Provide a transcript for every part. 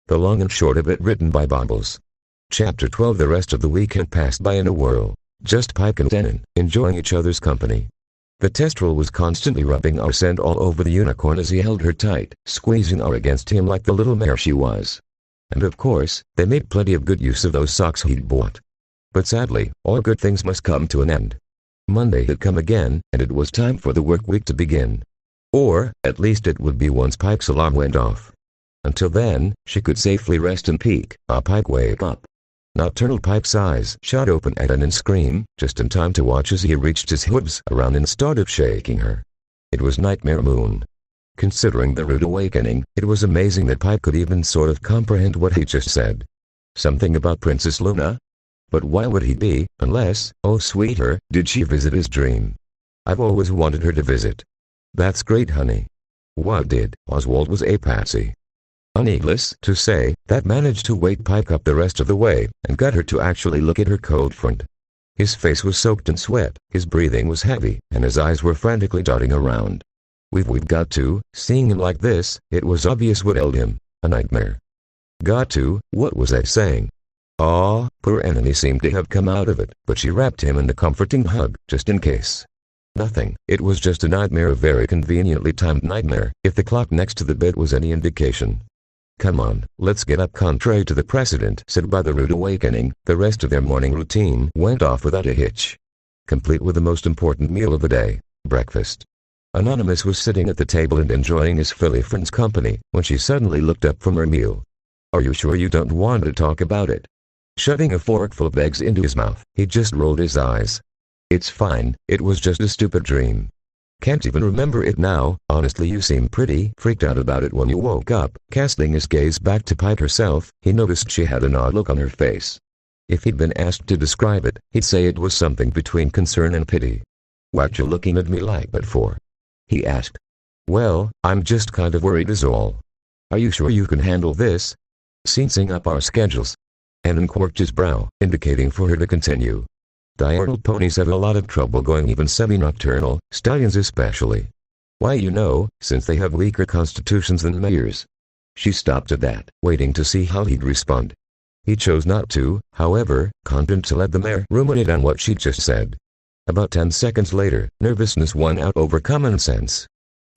The long and short of it, written by Bobbles. Chapter 12. The rest of the weekend passed by in a whirl. Just Pike and Denon, enjoying each other's company. The Testrel was constantly rubbing our scent all over the unicorn as he held her tight, squeezing her against him like the little mare she was. And of course, they made plenty of good use of those socks he'd bought. But sadly, all good things must come to an end. Monday had come again, and it was time for the work week to begin. Or, at least it would be once Pike's alarm went off. Until then, she could safely rest and peek. Pike, wake up. Nocturnal Pike's eyes shot open at an and scream, just in time to watch as he reached his hooves around and started shaking her. It was Nightmare Moon. Considering the rude awakening, it was amazing that Pike could even sort of comprehend what he just said. Something about Princess Luna? But why would he be, unless, oh sweeter, did she visit his dream? I've always wanted her to visit. That's great, honey. What did? Oswald was a patsy. Needless to say, that managed to wake Pike up the rest of the way, and got her to actually look at her cold front. His face was soaked in sweat, his breathing was heavy, and his eyes were frantically darting around. We've got to. Seeing him like this, it was obvious what ailed him. A nightmare. Got to? What was I saying? Aw, poor Annie seemed to have come out of it, but she wrapped him in a comforting hug, just in case. Nothing, it was just a nightmare, a very conveniently timed nightmare, if the clock next to the bed was any indication. Come on, let's get up. Contrary to the precedent set by the rude awakening, the rest of their morning routine went off without a hitch. Complete with the most important meal of the day, breakfast. Anonymous was sitting at the table and enjoying his Philly friend's company, when she suddenly looked up from her meal. Are you sure you don't want to talk about it? Shoving a forkful of eggs into his mouth, he just rolled his eyes. It's fine, it was just a stupid dream. Can't even remember it now. Honestly, you seem pretty freaked out about it when you woke up. Casting his gaze back to Pike herself, he noticed she had an odd look on her face. If he'd been asked to describe it, he'd say it was something between concern and pity. What you looking at me like that for? He asked. Well, I'm just kind of worried is all. Are you sure you can handle this? Syncing up our schedules. Anon quirked his brow, indicating for her to continue. Diurnal ponies have a lot of trouble going, even semi-nocturnal, stallions especially. Why, you know, since they have weaker constitutions than mares. She stopped at that, waiting to see how he'd respond. He chose not to, however, content to let the mare ruminate on what she'd just said. About 10 seconds later, nervousness won out over common sense.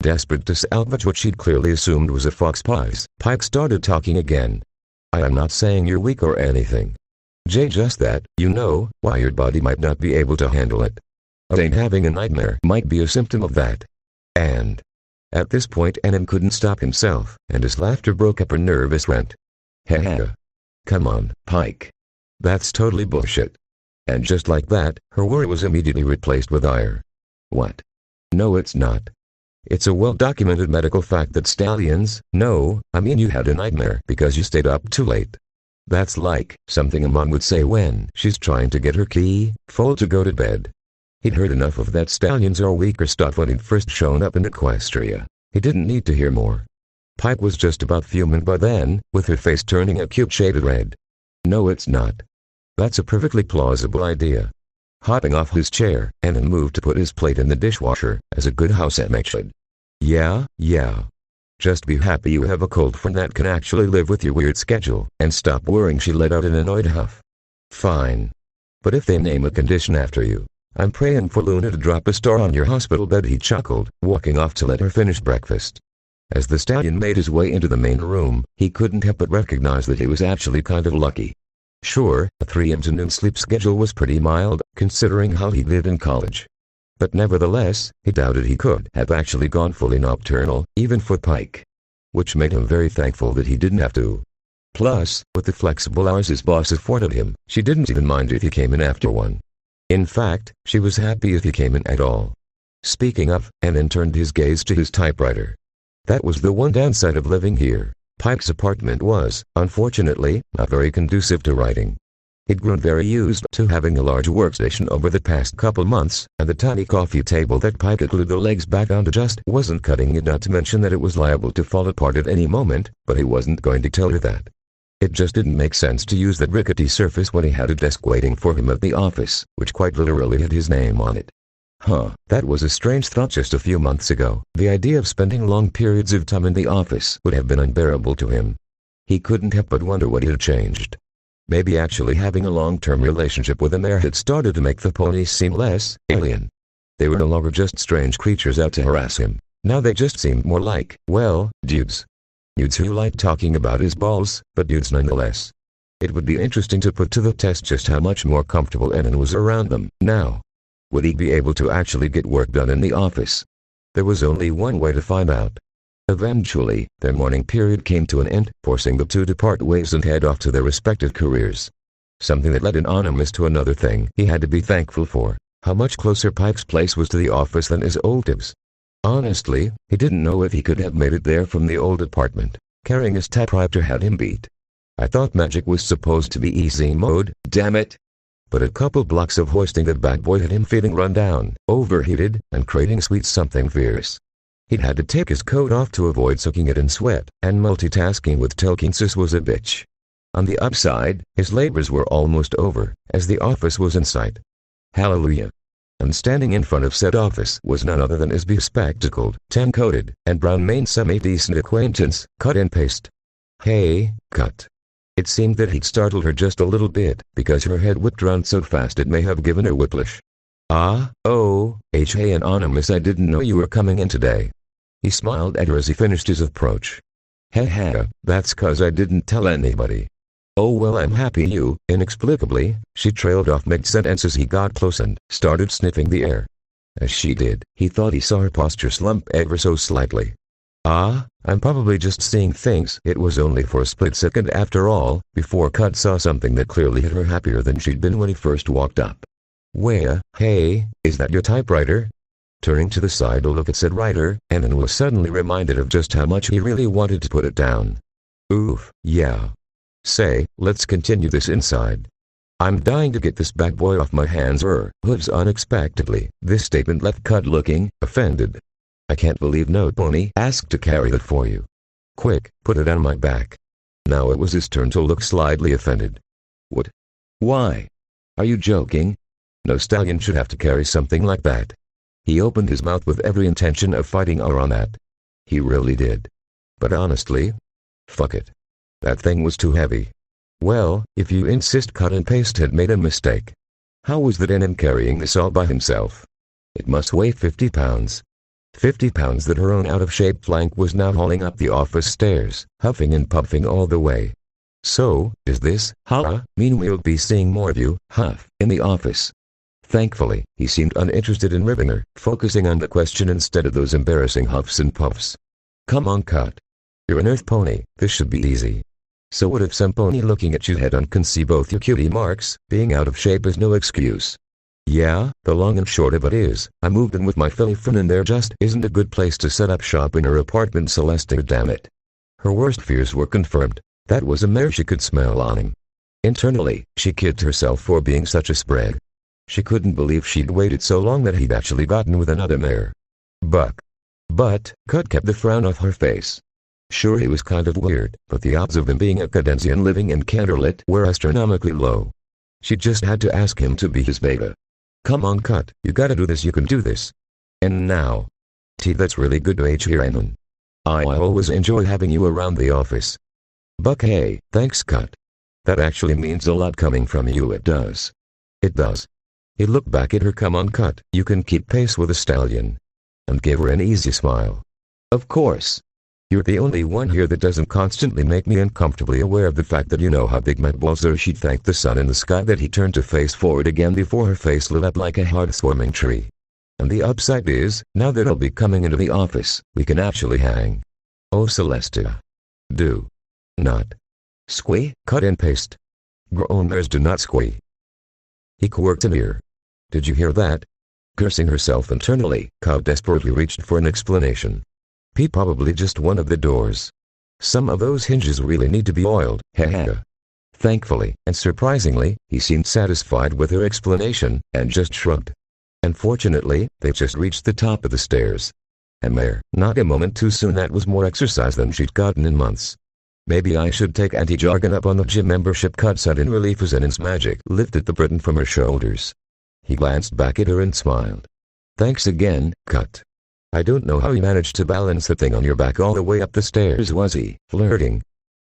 Desperate to salvage what she'd clearly assumed was a fox pause, Pike started talking again. I am not saying you're weak or anything. Just that, you know, why your body might not be able to handle it. Ain't having a nightmare might be a symptom of that. And at this point Anon couldn't stop himself, and his laughter broke up her nervous rant. Ha. Come on, Pike. That's totally bullshit. And just like that, her worry was immediately replaced with ire. What? No, it's not. It's a well-documented medical fact that stallions, no, I mean you had a nightmare because you stayed up too late. That's like something a mom would say when she's trying to get her key full to go to bed. He'd heard enough of that stallions are weaker stuff when he'd first shown up in Equestria. He didn't need to hear more. Pike was just about fuming by then, with her face turning a cute shade of red. No, it's not. That's a perfectly plausible idea. Hopping off his chair, Anon moved to put his plate in the dishwasher, as a good housemate should. Yeah. Just be happy you have a cold friend that can actually live with your weird schedule, and stop worrying. She let out an annoyed huff. Fine. But if they name a condition after you, I'm praying for Luna to drop a star on your hospital bed, he chuckled, walking off to let her finish breakfast. As the stallion made his way into the main room, he couldn't help but recognize that he was actually kind of lucky. Sure, a 3 a.m. to noon sleep schedule was pretty mild, considering how he did in college. But nevertheless, he doubted he could have actually gone fully nocturnal, even for Pike. Which made him very thankful that he didn't have to. Plus, with the flexible hours his boss afforded him, she didn't even mind if he came in after 1. In fact, she was happy if he came in at all. Speaking of, Anon turned his gaze to his typewriter. That was the one downside of living here. Pike's apartment was, unfortunately, not very conducive to writing. He'd grown very used to having a large workstation over the past couple months, and the tiny coffee table that Pike had glued the legs back onto just wasn't cutting it, not to mention that it was liable to fall apart at any moment, but he wasn't going to tell her that. It just didn't make sense to use that rickety surface when he had a desk waiting for him at the office, which quite literally had his name on it. That was a strange thought just a few months ago. The idea of spending long periods of time in the office would have been unbearable to him. He couldn't help but wonder what had changed. Maybe actually having a long-term relationship with the mayor had started to make the ponies seem less alien. They were no longer just strange creatures out to harass him. Now they just seemed more like, well, dudes. Dudes who liked talking about his balls, but dudes nonetheless. It would be interesting to put to the test just how much more comfortable Enon was around them now. Would he be able to actually get work done in the office? There was only one way to find out. Eventually, their morning period came to an end, forcing the two to part ways and head off to their respective careers. Something that led Anonymous to another thing he had to be thankful for: how much closer Pike's place was to the office than his old Tibbs. Honestly, he didn't know if he could have made it there from the old apartment. Carrying his typewriter had him beat. I thought magic was supposed to be easy mode, damn it. But a couple blocks of hoisting the bad boy had him feeling run down, overheated, and craving sweet something fierce. He'd had to take his coat off to avoid soaking it in sweat, and multitasking with telekinesis was a bitch. On the upside, his labors were almost over, as the office was in sight. Hallelujah. And standing in front of said office was none other than his bespectacled, tan-coated, and brown-maned semi-decent acquaintance, Cut and Paste. Hey, Cut. It seemed that he'd startled her just a little bit, because her head whipped round so fast it may have given her whiplash. Hey Anonymous, I didn't know you were coming in today. He smiled at her as he finished his approach. Haha, that's 'cause I didn't tell anybody. Oh well, I'm happy you. Inexplicably, she trailed off mid-sentence as he got close and started sniffing the air. As she did, he thought he saw her posture slump ever so slightly. I'm probably just seeing things. It was only for a split second after all, before Cut saw something that clearly hit her happier than she'd been when he first walked up. Hey, is that your typewriter? Turning to the side to look at said writer, Enon was suddenly reminded of just how much he really wanted to put it down. Oof, yeah. Say, let's continue this inside. I'm dying to get this bad boy off my hands. Hooves. Unexpectedly, this statement left Cut looking offended. I can't believe no pony asked to carry that for you. Quick, put it on my back. Now it was his turn to look slightly offended. What? Why? Are you joking? No stallion should have to carry something like that. He opened his mouth with every intention of fighting her on that. He really did. But honestly, fuck it. That thing was too heavy. Well, if you insist, Cut and Paste had made a mistake. How was that Enon carrying this all by himself? It must weigh 50 pounds. 50 pounds that her own out-of-shape flank was now hauling up the office stairs, huffing and puffing all the way. So, is this, mean we'll be seeing more of you, in the office? Thankfully, he seemed uninterested in ribbing her, focusing on the question instead of those embarrassing huffs and puffs. Come on, Cut. You're an earth pony, this should be easy. So what if some pony looking at you head-on can see both your cutie marks? Being out of shape is no excuse. Yeah, the long and short of it is, I moved in with my filly friend and there just isn't a good place to set up shop in her apartment, Celeste, damn it. Her worst fears were confirmed. That was a mare she could smell on him. Internally, she kicked herself for being such a spread. She couldn't believe she'd waited so long that he'd actually gotten with another mare. But Cut kept the frown off her face. Sure, he was kind of weird, but the odds of him being a Cadensian living in Candorlit were astronomically low. She just had to ask him to be his beta. Come on, Cut, you gotta do this, you can do this. And now. That's really good to hear, Enon. I always enjoy having you around the office. Buck, hey, thanks, Cut. That actually means a lot coming from you. It does. It does. He looked back at her. Come on, Cut, you can keep pace with a stallion. And gave her an easy smile. Of course. You're the only one here that doesn't constantly make me uncomfortably aware of the fact that you know how big my balls are. She thanked the sun in the sky that he turned to face forward again before her face lit up like a hard-swarming tree. And the upside is, now that I'll be coming into the office, we can actually hang. Oh, Celestia. Do not squee. Cut and Paste. Grown mares do not squee. He quirked an ear. Did you hear that? Cursing herself internally, Cut desperately reached for an explanation. Probably just one of the doors. Some of those hinges really need to be oiled, Thankfully, and surprisingly, he seemed satisfied with her explanation, and just shrugged. Unfortunately, they just reached the top of the stairs. And there, not a moment too soon, that was more exercise than she'd gotten in months. Maybe I should take anti-jargon up on the gym membership, Cut said in relief as Enon's magic lifted the burden from her shoulders. He glanced back at her and smiled. Thanks again, Cut. I don't know how you managed to balance that thing on your back all the way up the stairs. Was he flirting?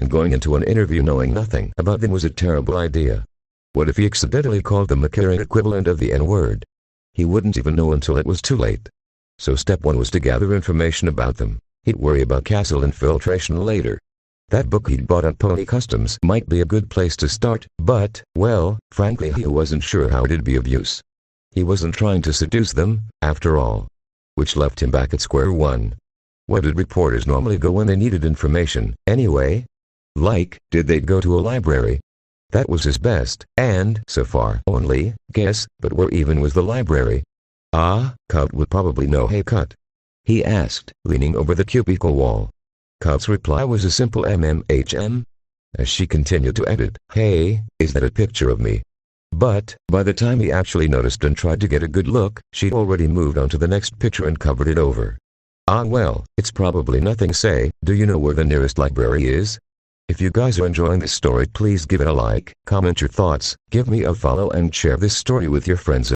and going into an interview knowing nothing about them was a terrible idea. What if he accidentally called them a caring equivalent of the N-word? He wouldn't even know until it was too late. So step 1 was to gather information about them. He'd worry about castle infiltration later. That book he'd bought at Pony Customs might be a good place to start, but, well, frankly he wasn't sure how it'd be of use. He wasn't trying to seduce them, after all. Which left him back at square one. Where did reporters normally go when they needed information, anyway? Like, did they go to a library? That was his best, and, so far, only, guess, but where even was the library? Cut would probably know. Hey Cut? He asked, leaning over the cubicle wall. Cut's reply was a simple MMHM. As she continued to edit, hey, is that a picture of me? But, by the time he actually noticed and tried to get a good look, she'd already moved on to the next picture and covered it over. Well, it's probably nothing. Say, do you know where the nearest library is? If you guys are enjoying this story, please give it a like, comment your thoughts, give me a follow and share this story with your friends.